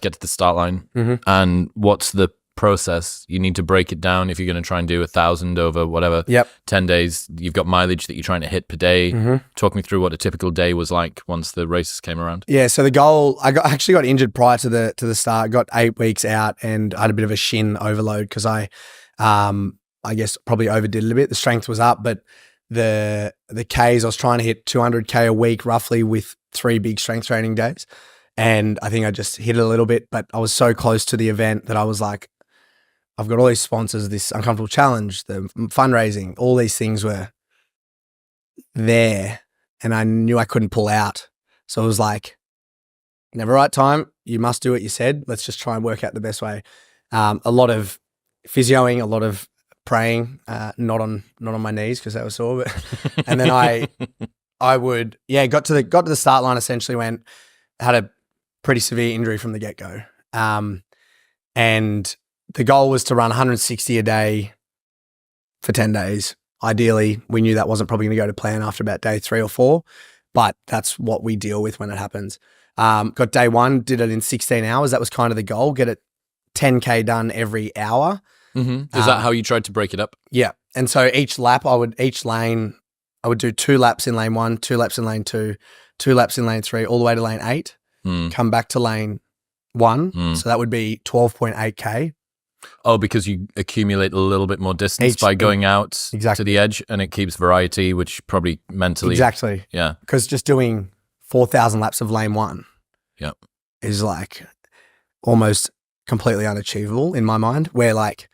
to get to the start line. Mm-hmm. And what's the process? You need to break it down if you're going to try and do 1,000 over whatever. Yep. 10 days. You've got mileage that you're trying to hit per day. Mm-hmm. Talk me through what a typical day was like once the races came around. Yeah, so the goal, I actually got injured prior to the start. I got 8 weeks out and I had a bit of a shin overload because I guess probably overdid a little bit. The strength was up, but the Ks, I was trying to hit 200K a week roughly with 3 big strength training days. And I think I just hit it a little bit, but I was so close to the event that I was like, I've got all these sponsors, this uncomfortable challenge, the fundraising, all these things were there and I knew I couldn't pull out. So it was like, never right time. You must do what you said. Let's just try and work out the best way. A lot of physioing, a lot of praying, not on my knees because they were sore. But and then I would got to the start line. Essentially, had a pretty severe injury from the get go, and the goal was to run 160 a day for 10 days. Ideally, we knew that wasn't probably going to go to plan after about day 3 or 4, but that's what we deal with when it happens. Got day 1, did it in 16 hours. That was kind of the goal. Get it 10K done every hour. Mm-hmm. Is that how you tried to break it up? Yeah. And so each lane, I would do 2 laps in lane 1, 2 laps in lane 2, 2 laps in lane 3, all the way to lane 8, come back to lane 1. So that would be 12.8K. Oh, because you accumulate a little bit more distance by going out to the edge, and it keeps variety, which probably mentally. Exactly. Yeah. Because just doing 4,000 laps of lane 1 is like almost completely unachievable in my mind, where like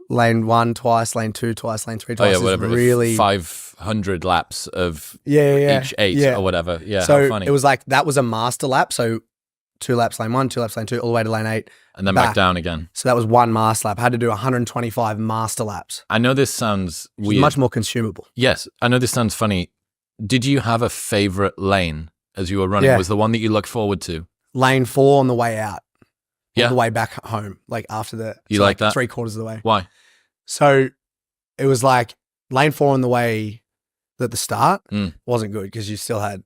lane 1 twice, lane 2 twice, lane 3 twice. Oh, yeah, whatever. Really 500 laps of each 8 or whatever. Yeah. So how funny. it was like, that was a master lap. So 2 laps lane 1, 2 laps lane 2, all the way to lane 8. And then back down again. So that was 1 master lap. I had to do 125 master laps. I know this sounds weird. Much more consumable. Yes. I know this sounds funny. Did you have a favorite lane as you were running? Yeah. Was the one that you looked forward to? Lane 4 on the way out. Yeah. On the way back home, like after You like that? 3/4 of the way. Why? So it was like lane 4 on the way at the start wasn't good because you still had,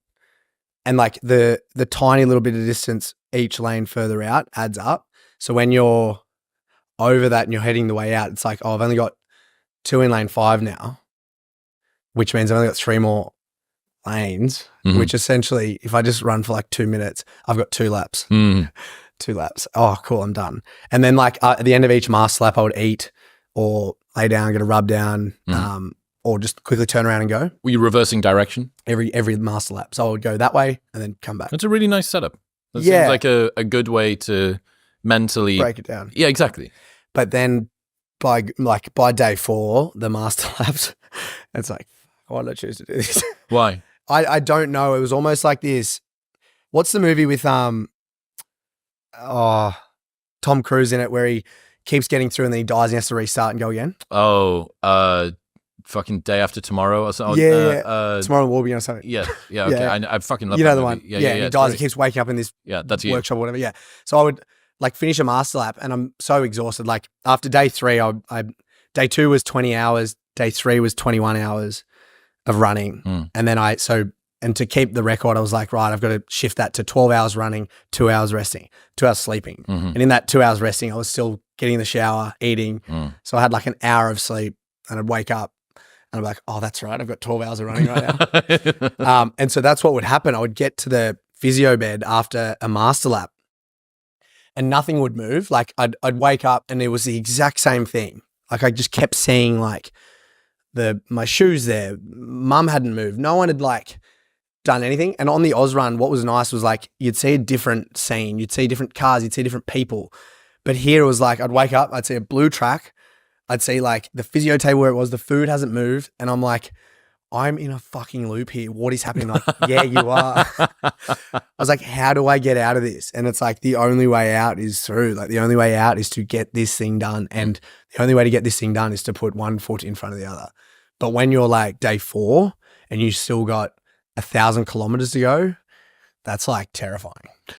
and like the tiny little bit of distance each lane further out adds up. So when you're over that and you're heading the way out, it's like, oh, I've only got 2 in lane 5 now, which means I've only got 3 more lanes, which essentially, if I just run for like 2 minutes, I've got 2 laps. 2 laps. Oh, cool, I'm done. And then like at the end of each master lap, I would eat or lay down, get a rub down, or just quickly turn around and go. Were you reversing direction? Every master lap. So I would go that way and then come back. That's a really nice setup. That seems like a good way to mentally break it down. Yeah, exactly. But then by day 4, the master laps, it's like, why did I choose to do this? Why? I don't know. It was almost like this. What's the movie with Tom Cruise in it where he keeps getting through and then he dies and he has to restart and go again? Oh, fucking Day After Tomorrow or something. Tomorrow Will Be or something. Yeah, okay. Yeah. I fucking love that that the movie. one. Yeah, he dies. He keeps waking up in this that's workshop or whatever. Yeah. So I would like finish a master lap and I'm so exhausted. Like after day 3, day 2 was 20 hours. Day 3 was 21 hours of running. And then and to keep the record, I was like, right, I've got to shift that to 12 hours running, 2 hours resting, 2 hours sleeping. And in that 2 hours resting, I was still getting in the shower, eating. So I had like an hour of sleep and I'd wake up and I'm like, oh, that's right. I've got 12 hours of running right now. And so that's what would happen. I would get to the physio bed after a master lap and nothing would move. Like I'd wake up and it was the exact same thing. Like I just kept seeing like my shoes there. Mum hadn't moved. No one had like done anything. And on the Oz run, what was nice was like you'd see a different scene. You'd see different cars. You'd see different people. But here it was like I'd wake up, I'd see a blue track. I'd see like the physio table where it was, the food hasn't moved. And I'm like, I'm in a fucking loop here. What is happening? Like, yeah, you are. I was like, how do I get out of this? And it's like the only way out is through. Like the only way out is to get this thing done. And the only way to get this thing done is to put one foot in front of the other. But when you're like day 4 and you still got 1,000 kilometers to go, that's like terrifying.